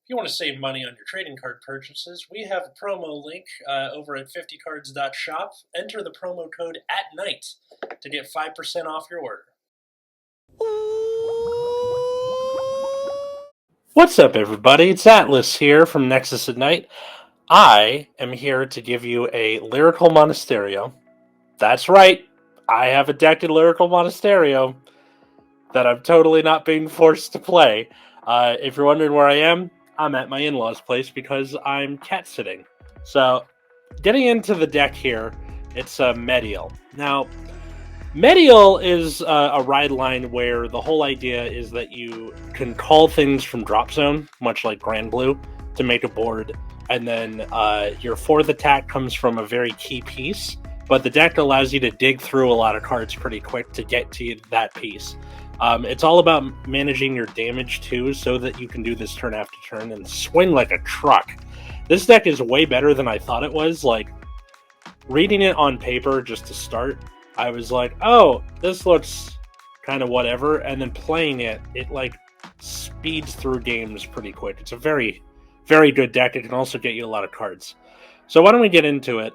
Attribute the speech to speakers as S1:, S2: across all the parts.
S1: If you want to save money on your trading card purchases, we have a promo link over at 50cards.shop. Enter the promo code ATNIGHT to get 5% off your order. What's up, everybody? It's Atlas here from Nexus at Night. I am here to give you a Lyrical Monasterio. That's right, I have a deck in Lyrical Monasterio that I'm totally not being forced to play. If you're wondering where I am, I'm at my in-laws' place because I'm cat sitting. So, getting into the deck here, it's Mediell. Now, Mediell is a ride line where the whole idea is that you can call things from drop zone, much like Grand Blue, to make a board, and then your fourth attack comes from a very key piece, but the deck allows you to dig through a lot of cards pretty quick to get to that piece. It's all about managing your damage too, so that you can do this turn after turn and swing like a truck. This deck is way better than I thought it was. Like, reading it on paper just to start, I was like, oh, this looks kind of whatever, and then playing it, it like speeds through games pretty quick. It's a very, very good deck. It can also get you a lot of cards. So why don't we get into it?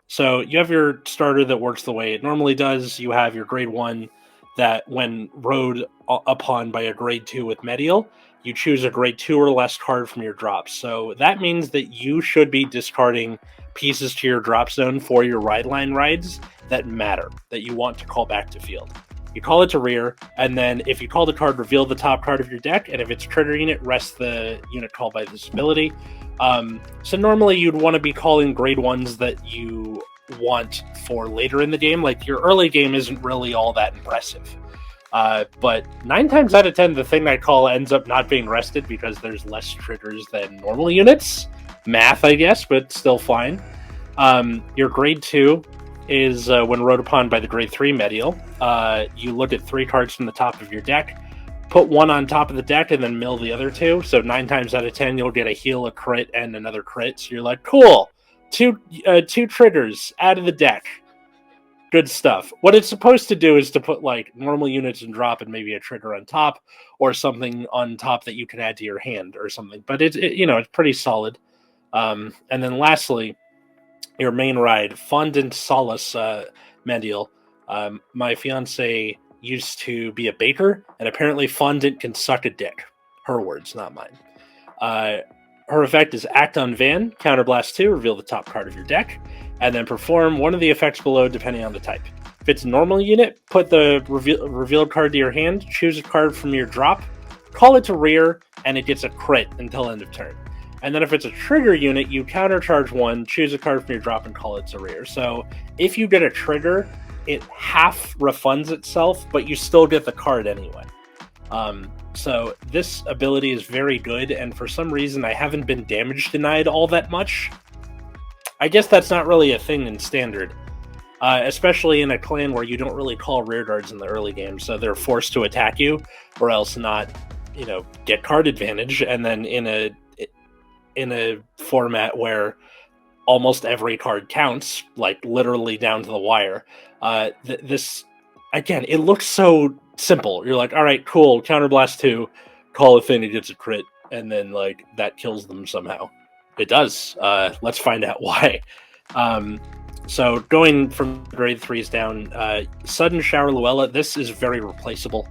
S1: So you have your starter that works the way it normally does. You have your grade 1 that when rode upon by a grade 2 with Mediell, you choose a grade 2 or less card from your drops. So that means that you should be discarding pieces to your drop zone for your ride line rides that matter, that you want to call back to field. You call it to rear, and then if you call the card, reveal the top card of your deck, and if it's triggering it, rest the unit called by this ability. So normally you'd want to be calling grade 1s that you want for later in the game. Like, your early game isn't really all that impressive. But 9 times out of 10, the thing I call ends up not being rested because there's less triggers than normal units. Math, I guess, but still fine. Your grade 2 is when rode upon by the grade 3 Mediell. You look at 3 cards from the top of your deck, put 1 on top of the deck, and then mill the other 2. So 9 times out of 10, you'll get a heal, a crit, and another crit. So you're like, cool, two triggers out of the deck. Good stuff. What it's supposed to do is to put like normal units and drop and maybe a trigger on top or something on top that you can add to your hand or something. But it's pretty solid. And then lastly, your main ride, Fondant Solace Mediell. My fiance used to be a baker, and apparently fondant can suck a dick. Her words, not mine. Her effect is Act on Van, Counterblast 2, reveal the top card of your deck, and then perform one of the effects below depending on the type. If it's a normal unit, put the revealed card to your hand, choose a card from your drop, call it to rear, and it gets a crit until end of turn. And then if it's a trigger unit, you countercharge 1, choose a card from your drop, and call it to rear. So if you get a trigger, it half refunds itself, but you still get the card anyway. So this ability is very good, and for some reason I haven't been damage denied all that much. I guess that's not really a thing in Standard, especially in a clan where you don't really call rear guards in the early game, so they're forced to attack you, or else not, get card advantage. And then in a format where almost every card counts, like literally down to the wire, this, again, it looks so simple. You're like, all right, cool, Counterblast 2, call a thing, it gets a crit, and then like that kills them somehow. It does. Let's find out why. So going from grade 3s down, Sudden Shower Luella, this is very replaceable.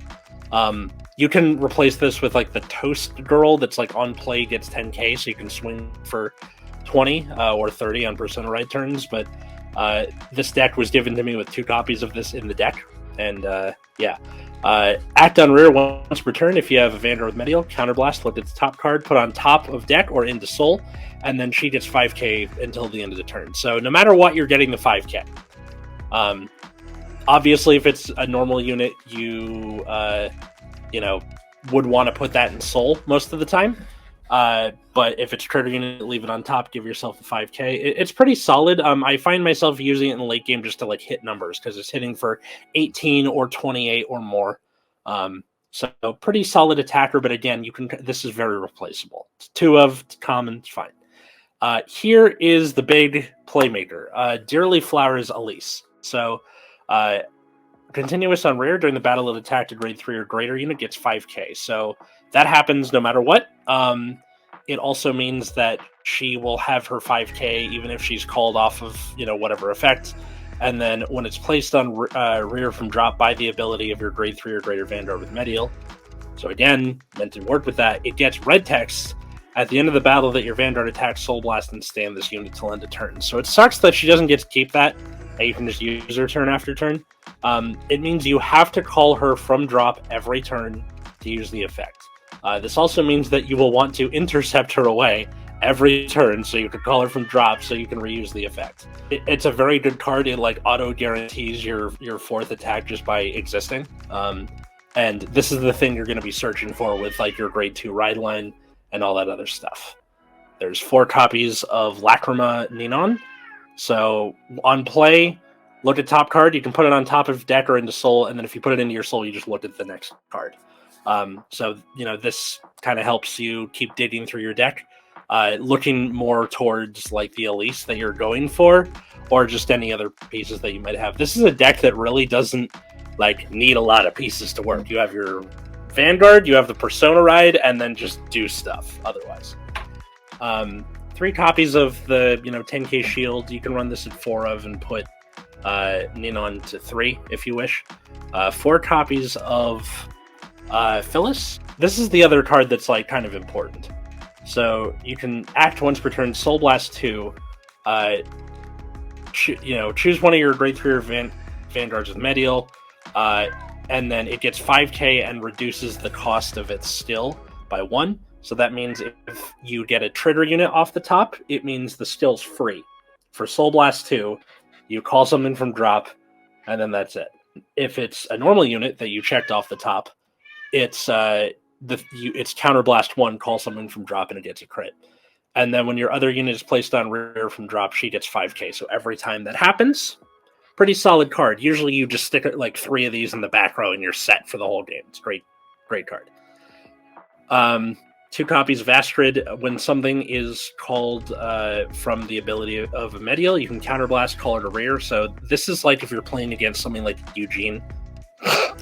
S1: You can replace this with like the Toast Girl that's like on play gets 10k, so you can swing for 20 or 30 on persona ride turns. But this deck was given to me with 2 copies of this in the deck, and yeah. Act on rear once per turn. If you have a Vanguard with Mediell, Counterblast, look at the top card, put on top of deck or into soul, and then she gets 5k until the end of the turn. So no matter what, you're getting the 5k. Obviously, if it's a normal unit, you would want to put that in soul most of the time. But if it's trigger unit, leave it on top, give yourself the 5k. It's pretty solid. I find myself using it in the late game just to like hit numbers because it's hitting for 18 or 28 or more. So pretty solid attacker, but again, this is very replaceable. It's 2 of, it's common, it's fine. Here is the big playmaker, Dearly Flowers Elise. So continuous on rear during the battle of attack to grade 3 or greater unit gets 5k. So that happens no matter what. it also means that she will have her 5k even if she's called off of, whatever effect. And then when it's placed on rear from drop by the ability of your grade 3 or greater Vanguard with Mediell, so again, meant to work with that, it gets red text at the end of the battle that your Vanguard attacks Soul Blast and stand this unit till end of turn. So it sucks that she doesn't get to keep that, and you can just use her turn after turn. It means you have to call her from drop every turn to use the effect. This also means that you will want to intercept her away every turn, so you can call her from drop so you can reuse the effect. It's a very good card. It auto guarantees your 4th attack just by existing. And this is the thing you're going to be searching for with your grade 2 ride line and all that other stuff. There's 4 copies of Lacrima Ninon. So on play, look at top card. You can put it on top of deck or into soul, and then if you put it into your soul, you just look at the next card. So this kind of helps you keep digging through your deck, looking more towards the Elise that you're going for, or just any other pieces that you might have. This is a deck that really doesn't need a lot of pieces to work. You have your Vanguard, you have the Persona ride, and then just do stuff otherwise. 3 copies of the 10k shield. You can run this at 4 of and put Ninon to 3 if you wish. 4 copies of Phyllis. This is the other card that's kind of important. So you can act once per turn, Soul Blast 2. Choose one of your grade 3 or Vanguards with Mediell. And then it gets 5k and reduces the cost of its skill by 1. So that means if you get a trigger unit off the top, it means the skill's free. For Soul Blast 2, you call something from drop, and then that's it. If it's a normal unit that you checked off the top, it's Counterblast 1, call something from drop, and it gets a crit. And then when your other unit is placed on rear from drop, she gets 5k. So every time that happens, pretty solid card. Usually you just stick 3 of these in the back row and you're set for the whole game. It's great card. 2 copies of Astrid. When something is called from the ability of a Mediell, you can counterblast, call it a rear. So this is if you're playing against something like Eugene.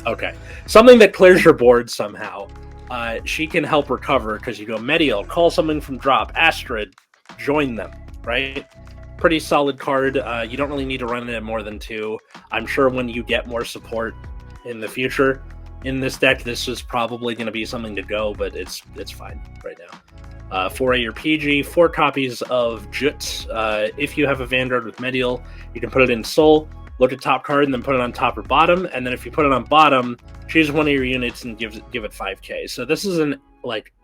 S1: Okay. Something that clears your board somehow. She can help recover because you go Mediell, call something from drop, Astrid, join them, right? Pretty solid card. You don't really need to run it at more than 2. I'm sure when you get more support in the future in this deck, this is probably going to be something to go, but it's fine right now. 4 your PG, 4 copies of Jut. If you have a Vanguard with Mediell, you can put it in Soul, look at top card, and then put it on top or bottom. And then if you put it on bottom, choose one of your units and give it 5k. So this is an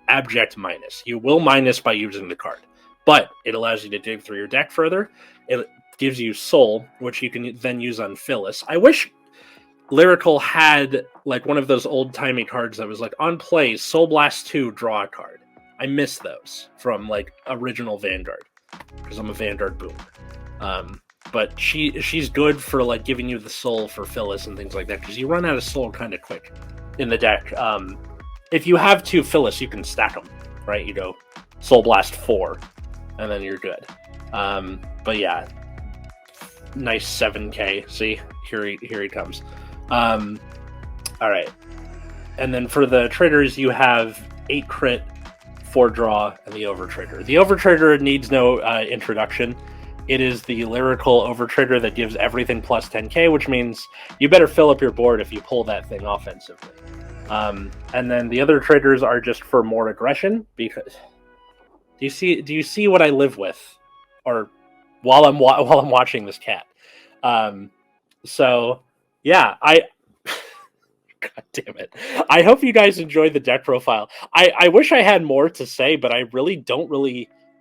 S1: abject minus. You will minus by using the card, but it allows you to dig through your deck further. It gives you Soul, which you can then use on Phyllis. I wish Lyrical had one of those old-timey cards that was on play, Soul Blast 2, draw a card. I miss those from original Vanguard because I'm a Vanguard boomer. But she's good for giving you the Soul for Phyllis and things like that because you run out of Soul kind of quick in the deck. If you have 2 Phyllis, you can stack them, right? You go Soul Blast 4, and then you're good. But yeah, nice 7k. See, here he comes. All right, and then for the triggers, you have 8 crit, 4 draw, and the over trigger. The over trigger needs no introduction. It is the Lyrical over trigger that gives everything plus 10k, which means you better fill up your board if you pull that thing offensively. And then the other triggers are just for more aggression. Because do you see what I live with, or while I'm watching this cat? So yeah, God damn it. I hope you guys enjoyed the deck profile. I wish I had more to say, but I really don't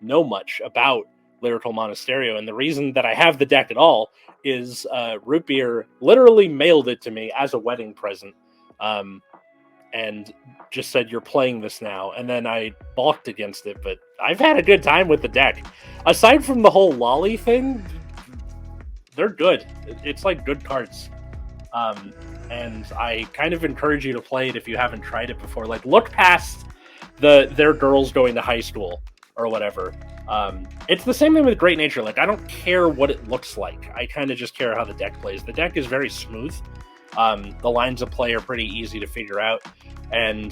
S1: know much about Lyrical Monasterio, and the reason that I have the deck at all is Root Beer literally mailed it to me as a wedding present, and just said, "You're playing this now," and then I balked against it, but I've had a good time with the deck. Aside from the whole lolly thing, they're good. It's good cards. And I kind of encourage you to play it if you haven't tried it before. Look past their girls going to high school or whatever. It's the same thing with Great Nature. I don't care what it looks like. I kind of just care how the deck plays. The deck is very smooth. The lines of play are pretty easy to figure out. And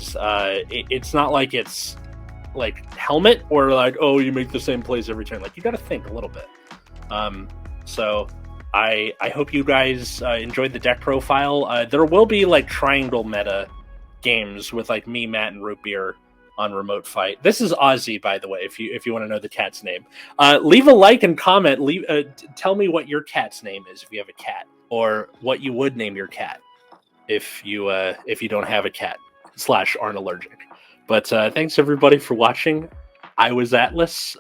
S1: it's not like it's like helmet, or like, oh, you make the same plays every turn. Like, you got to think a little bit. So I hope you guys enjoyed the deck profile. There will be like triangle meta games with like me, Matt, and Root Beer on Remote Fight. This is Ozzy, by the way, if you want to know the cat's name. Leave a like and comment. Tell me what your cat's name is if you have a cat, or what you would name your cat if you don't have a cat / aren't allergic. But thanks everybody for watching. I was Atlas.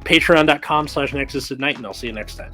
S1: Patreon.com/Nexus at night, and I'll see you next time.